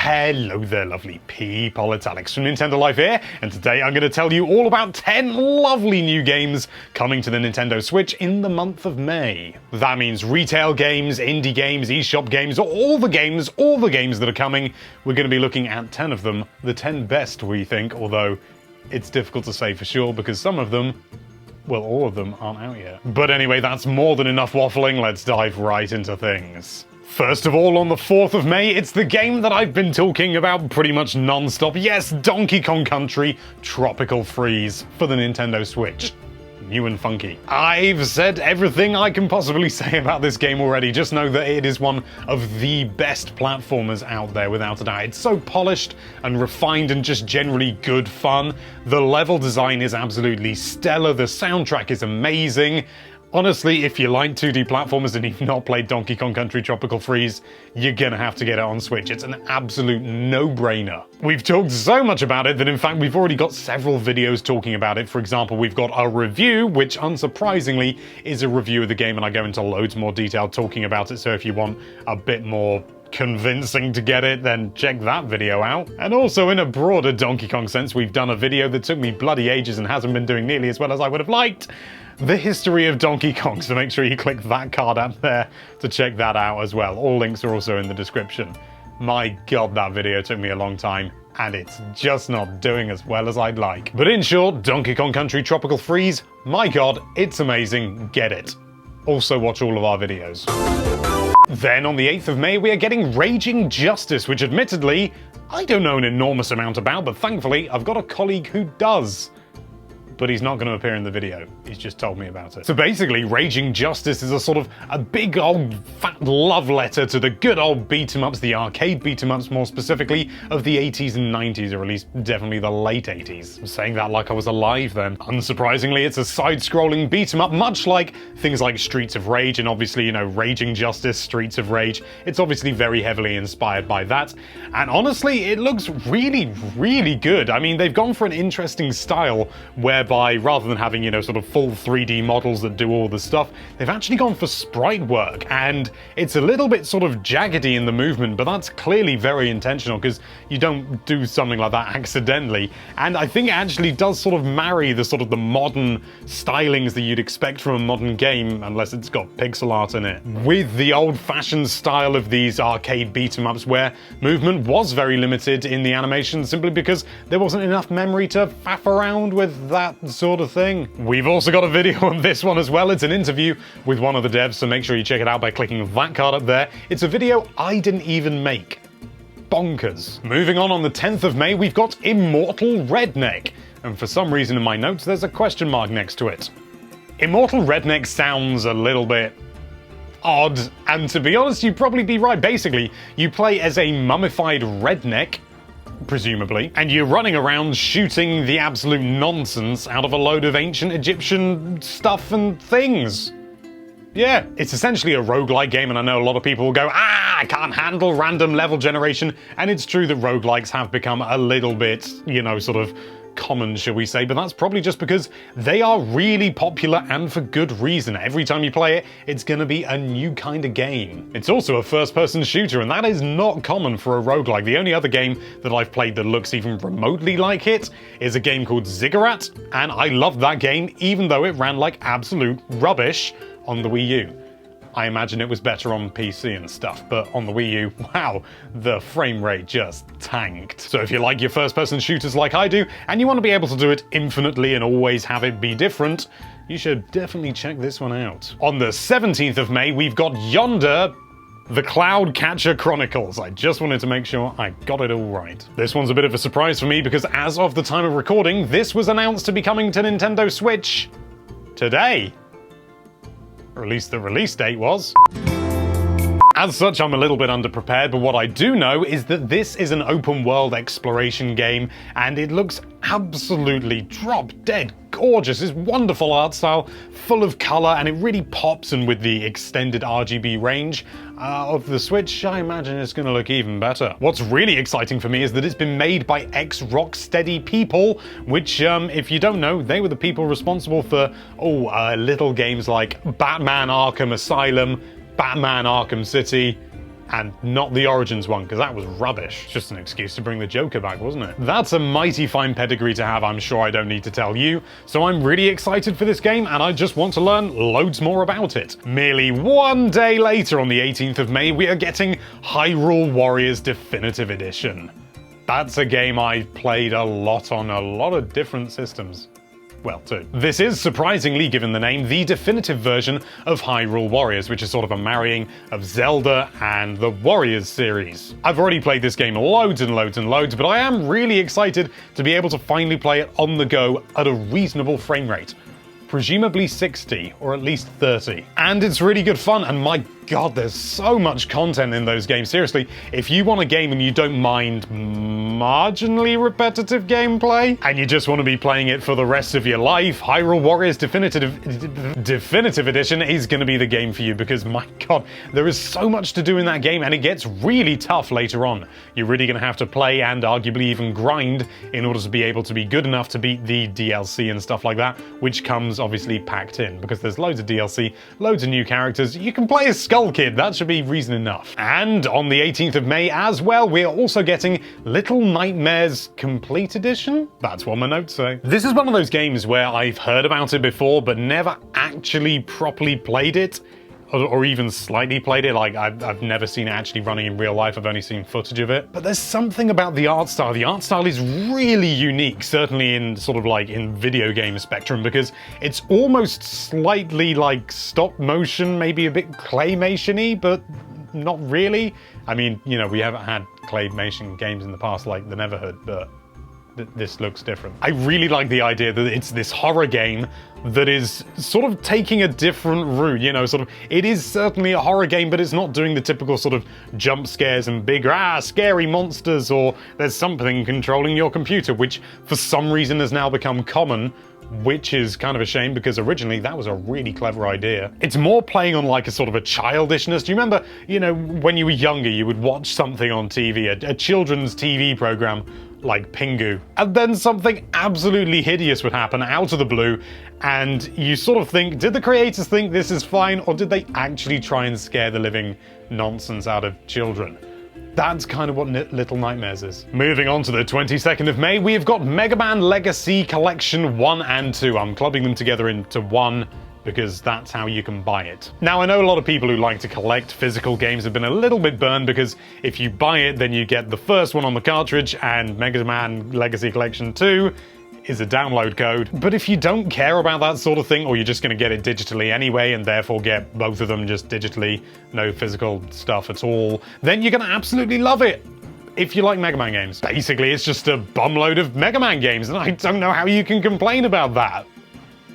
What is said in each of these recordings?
Hello there, lovely people. It's Alex from Nintendo Life here, and today I'm going to tell you all about 10 lovely new games coming to the Nintendo Switch in the month of May. That means retail games, indie games, eShop games, all the games that are coming. We're going to be looking at 10 of them, the 10 best we think, although it's difficult to say for sure because some of them, well, all of them aren't out yet. But anyway, that's more than enough waffling. Let's dive right into things. First of all, on the 4th of May, it's the game that I've been talking about pretty much non-stop. Yes, Donkey Kong Country Tropical Freeze for the Nintendo Switch. New and funky. I've said everything I can possibly say about this game already. Just know that it is one of the best platformers out there, without a doubt. It's so polished and refined and just generally good fun. The level design is absolutely stellar. The soundtrack is amazing. Honestly, if you like 2D platformers and you've not played Donkey Kong Country Tropical Freeze, you're gonna have to get it on Switch. It's an absolute no-brainer. We've talked so much about it that in fact we've already got several videos talking about it. For example, we've got a review, which unsurprisingly is a review of the game, and I go into loads more detail talking about it, so if you want a bit more convincing to get it, then check that video out. And also, in a broader Donkey Kong sense, we've done a video that took me bloody ages and hasn't been doing nearly as well as I would have liked. The history of Donkey Kong, so make sure you click that card up there to check that out as well. All links are also in the description. My god, that video took me a long time, and it's just not doing as well as I'd like. But in short, Donkey Kong Country Tropical Freeze, my god, it's amazing, get it. Also watch all of our videos. Then on the 8th of May, we are getting Raging Justice, which admittedly, I don't know an enormous amount about, but thankfully, I've got a colleague who does. But he's not going to appear in the video. He's just told me about it. So basically, Raging Justice is a sort of a big old fat love letter to the good old beat-em-ups, the arcade beat-em-ups more specifically, of the 80s and 90s, or at least definitely the late 80s. I'm saying that like I was alive then. Unsurprisingly, it's a side-scrolling beat-em-up, much like things like Streets of Rage, and obviously, you know, Raging Justice, Streets of Rage. It's obviously very heavily inspired by that. And honestly, it looks really, really good. I mean, they've gone for an interesting style where rather than having, you know, sort of full 3D models that do all the stuff, they've actually gone for sprite work, and it's a little bit sort of jaggedy in the movement, but that's clearly very intentional because you don't do something like that accidentally. And I think it actually does sort of marry the sort of the modern stylings that you'd expect from a modern game, unless it's got pixel art in it, with the old-fashioned style of these arcade beat-em-ups where movement was very limited in the animation simply because there wasn't enough memory to faff around with that sort of thing. We've also got a video on this one as well. It's an interview with one of the devs, so make sure you check it out by clicking that card up there. It's a video I didn't even make. Bonkers. Moving on the 10th of May, we've got Immortal Redneck. And for some reason in my notes, there's a question mark next to it. Immortal Redneck sounds a little bit odd, and to be honest, you'd probably be right. Basically, you play as a mummified redneck, presumably, and you're running around shooting the absolute nonsense out of a load of ancient Egyptian stuff and things. Yeah, it's essentially a roguelike game, and I know a lot of people will go, I can't handle random level generation, and it's true that roguelikes have become a little bit, you know, sort of common, shall we say, but that's probably just because they are really popular and for good reason. Every time you play it, it's going to be a new kind of game. It's also a first-person shooter, and that is not common for a roguelike. The only other game that I've played that looks even remotely like it is a game called Ziggurat, and I loved that game even though it ran like absolute rubbish on the Wii U. I imagine it was better on PC and stuff, but on the Wii U, wow, the frame rate just tanked. So if you like your first-person shooters like I do, and you want to be able to do it infinitely and always have it be different, you should definitely check this one out. On the 17th of May, we've got Yonder, the Cloud Catcher Chronicles. I just wanted to make sure I got it all right. This one's a bit of a surprise for me because as of the time of recording, this was announced to be coming to Nintendo Switch today. Or at least the release date was. As such, I'm a little bit underprepared, but what I do know is that this is an open-world exploration game, and it looks absolutely drop-dead gorgeous. It's wonderful art style, full of color, and it really pops, and with the extended RGB range of the Switch, I imagine it's going to look even better. What's really exciting for me is that it's been made by ex-Rocksteady people, which, if you don't know, they were the people responsible for, little games like Batman Arkham Asylum, Batman Arkham City, and not the Origins one, because that was rubbish. Just an excuse to bring the Joker back, wasn't it? That's a mighty fine pedigree to have, I'm sure I don't need to tell you. So I'm really excited for this game, and I just want to learn loads more about it. Merely one day later, on the 18th of May, we are getting Hyrule Warriors Definitive Edition. That's a game I played a lot on a lot of different systems. Well, two. This is, surprisingly given the name, the definitive version of Hyrule Warriors, which is sort of a marrying of Zelda and the Warriors series. I've already played this game loads and loads and loads, but I am really excited to be able to finally play it on the go at a reasonable frame rate. Presumably 60, or at least 30. And it's really good fun, and my god, there's so much content in those games. Seriously, if you want a game and you don't mind marginally repetitive gameplay, and you just want to be playing it for the rest of your life, Hyrule Warriors Definitive Edition is going to be the game for you, because my god, there is so much to do in that game, and it gets really tough later on. You're really going to have to play and arguably even grind in order to be able to be good enough to beat the DLC and stuff like that, which comes obviously packed in, because there's loads of DLC, loads of new characters. You can play as Skull Kid, that should be reason enough. And on the 18th of May as well, we're also getting Little Nightmares Complete Edition? That's what my notes say. This is one of those games where I've heard about it before, but never actually properly played it. Or even slightly played it. Like, I've never seen it actually running in real life. I've only seen footage of it. But there's something about the art style. The art style is really unique, certainly in sort of like in video game spectrum, because it's almost slightly like stop motion, maybe a bit claymation-y, but not really. I mean, you know, we haven't had claymation games in the past like the Neverhood, but this looks different. I really like the idea that it's this horror game that is sort of taking a different route, you know, sort of, it is certainly a horror game, but it's not doing the typical sort of jump scares and big, scary monsters, or there's something controlling your computer, which for some reason has now become common, which is kind of a shame, because originally that was a really clever idea. It's more playing on like a sort of a childishness. Do you remember, you know, when you were younger, you would watch something on TV, a children's TV program, like Pingu, and then something absolutely hideous would happen out of the blue, and you sort of think, did the creators think this is fine, or did they actually try and scare the living nonsense out of children? That's kind of what Little Nightmares is. Moving on to the 22nd of May, we've got Mega Man Legacy Collection 1 and 2. I'm clubbing them together into one, because that's how you can buy it. Now, I know a lot of people who like to collect physical games have been a little bit burned, because if you buy it, then you get the first one on the cartridge, and Mega Man Legacy Collection 2 is a download code. But if you don't care about that sort of thing, or you're just going to get it digitally anyway, and therefore get both of them just digitally, no physical stuff at all, then you're going to absolutely love it. If you like Mega Man games. Basically, it's just a bumload of Mega Man games, and I don't know how you can complain about that.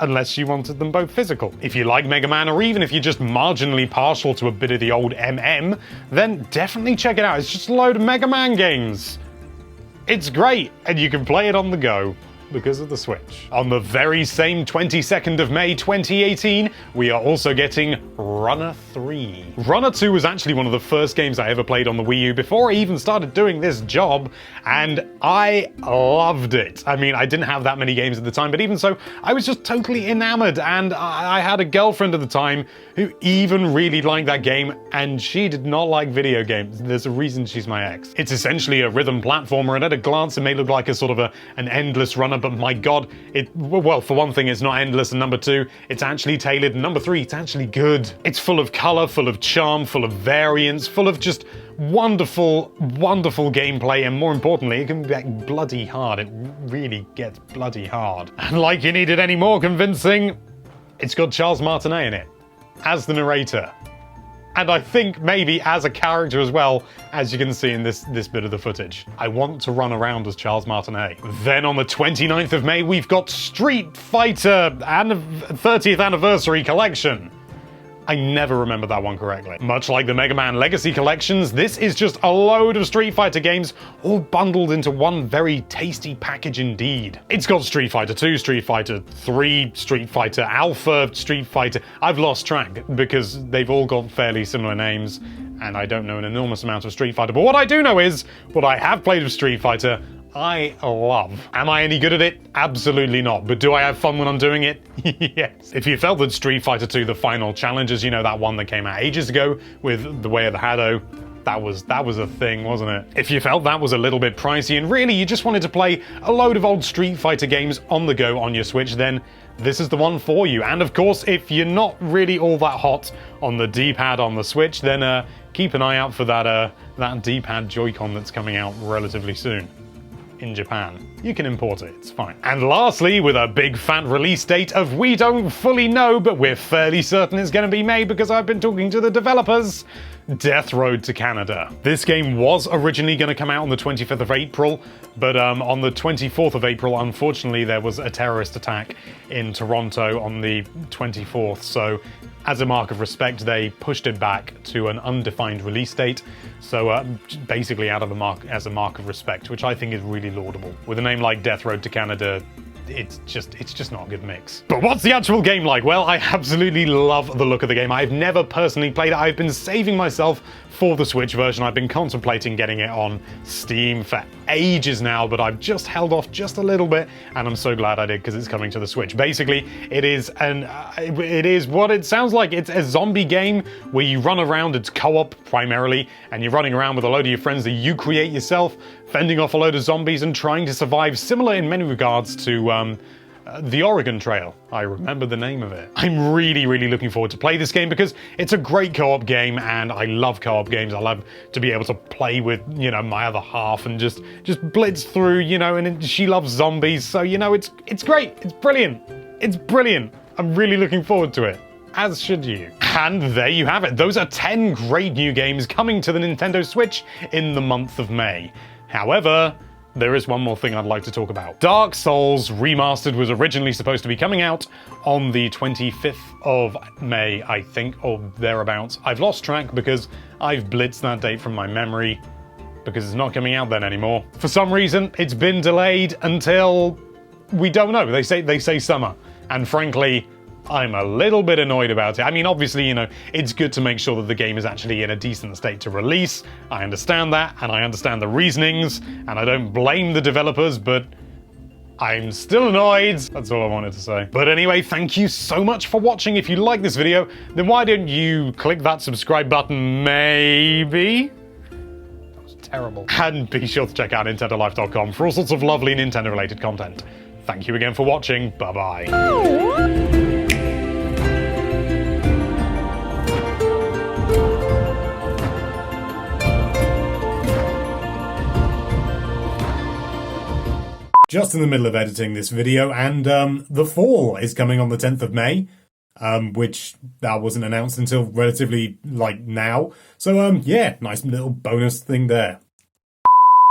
Unless you wanted them both physical. If you like Mega Man, or even if you're just marginally partial to a bit of the old MM, then definitely check it out. It's just a load of Mega Man games. It's great, and you can play it on the go, because of the Switch. On the very same 22nd of May 2018, we are also getting Runner 3. Runner 2 was actually one of the first games I ever played on the Wii U before I even started doing this job, and I loved it. I mean, I didn't have that many games at the time, but even so, I was just totally enamored, and I had a girlfriend at the time who even really liked that game, and she did not like video games. There's a reason she's my ex. It's essentially a rhythm platformer, and at a glance it may look like a sort of an endless runner, but my god, well, for one thing, it's not endless, and number two, it's actually tailored, and number three, it's actually good. It's full of color, full of charm, full of variance, full of just wonderful, wonderful gameplay, and more importantly, it can get bloody hard. It really gets bloody hard. And like you needed any more convincing, it's got Charles Martinet in it, as the narrator. And I think maybe as a character as well, as you can see in this bit of the footage. I want to run around as Charles Martinet. Then on the 29th of May, we've got Street Fighter 30th Anniversary Collection. I never remember that one correctly. Much like the Mega Man Legacy Collections, this is just a load of Street Fighter games all bundled into one very tasty package indeed. It's got Street Fighter 2, Street Fighter 3, Street Fighter Alpha, Street Fighter... I've lost track because they've all got fairly similar names, and I don't know an enormous amount of Street Fighter. But what I do know is, what I have played of Street Fighter, I love. Am I any good at it? Absolutely not. But do I have fun when I'm doing it? Yes. If you felt that Street Fighter 2 The Final Challengers, you know, that one that came out ages ago with The Way of the Hado, That was a thing, wasn't it? If you felt that was a little bit pricey and really you just wanted to play a load of old Street Fighter games on the go on your Switch, then this is the one for you. And of course, if you're not really all that hot on the D-pad on the Switch, then keep an eye out for that D-pad Joy-Con that's coming out relatively soon. In Japan. You can import it, it's fine. And lastly, with a big fat release date of we don't fully know, but we're fairly certain it's going to be May because I've been talking to the developers, Death Road to Canada. This game was originally going to come out on the 25th of April, but on the 24th of April, unfortunately, there was a terrorist attack in Toronto on the 24th, so as a mark of respect, they pushed it back to an undefined release date. So basically out of as a mark of respect, which I think is really laudable. With a name like Death Road to Canada, it's just not a good mix. But what's the actual game like? Well, I absolutely love the look of the game. I've never personally played it. I've been saving myself for the Switch version. I've been contemplating getting it on Steam for ages now, but I've just held off just a little bit, and I'm so glad I did because it's coming to the Switch. Basically, it is what it sounds like. It's a zombie game where you run around. It's co-op primarily, and you're running around with a load of your friends that you create yourself, fending off a load of zombies and trying to survive, similar in many regards to the Oregon Trail. I remember the name of it. I'm really, really looking forward to play this game because it's a great co-op game, and I love co-op games. I love to be able to play with, my other half and just blitz through, and she loves zombies, so, it's great. It's brilliant. It's brilliant. I'm really looking forward to it. As should you. And there you have it. Those are 10 great new games coming to the Nintendo Switch in the month of May. However, there is one more thing I'd like to talk about. Dark Souls Remastered was originally supposed to be coming out on the 25th of May, I think, or thereabouts. I've lost track because I've blitzed that date from my memory because it's not coming out then anymore. For some reason, it's been delayed until we don't know. They say summer. And frankly, I'm a little bit annoyed about it. I mean, obviously, it's good to make sure that the game is actually in a decent state to release. I understand that, and I understand the reasonings, and I don't blame the developers, but I'm still annoyed. That's all I wanted to say. But anyway, thank you so much for watching. If you like this video, then why don't you click that subscribe button, maybe? That was terrible. And be sure to check out NintendoLife.com for all sorts of lovely Nintendo-related content. Thank you again for watching. Bye-bye. Just in the middle of editing this video, and The Fall is coming on the 10th of May, which that wasn't announced until relatively, now. So, yeah, nice little bonus thing there.